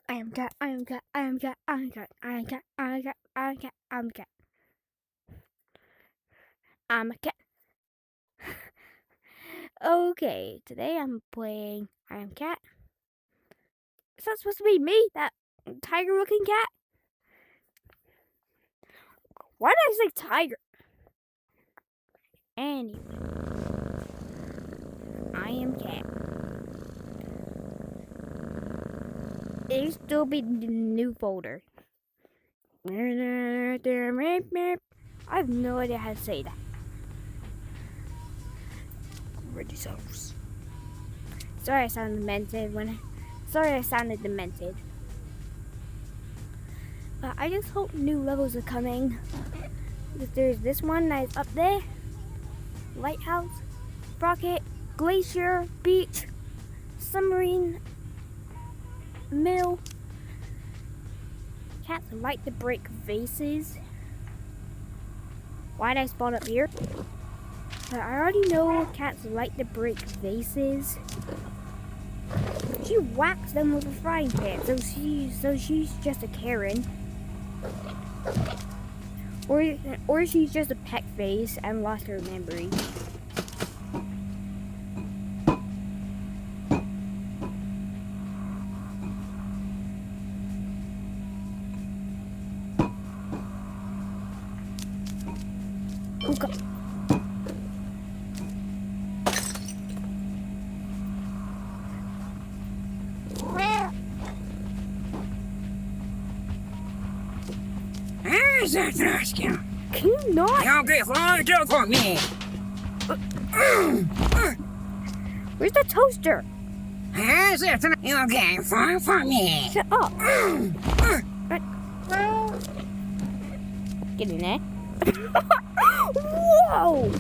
I am cat, I am cat, I am cat, I am cat, I am cat, I am cat, I am cat, I am cat. I'm a cat. Okay, today I'm playing I am cat. Is that supposed to be me? That tiger looking cat? Why did I say tiger? Anyway, I am cat. It'll still be the new folder. I have no idea how to say that. Ready souls. Sorry I sounded demented But I just hope new levels are coming. Because there's this one that is up there. Lighthouse, rocket, glacier, beach, submarine, mill. Cats like to break vases. Why'd I spawn up here? But I already know cats like to break vases. She whacks them with a frying pan, so she's just a Karen. Or she's just a pet face and lost her memory. Okay. Can you not? For me. Where's the toaster? Okay, fine for me. Shut up. Get in there. Whoa!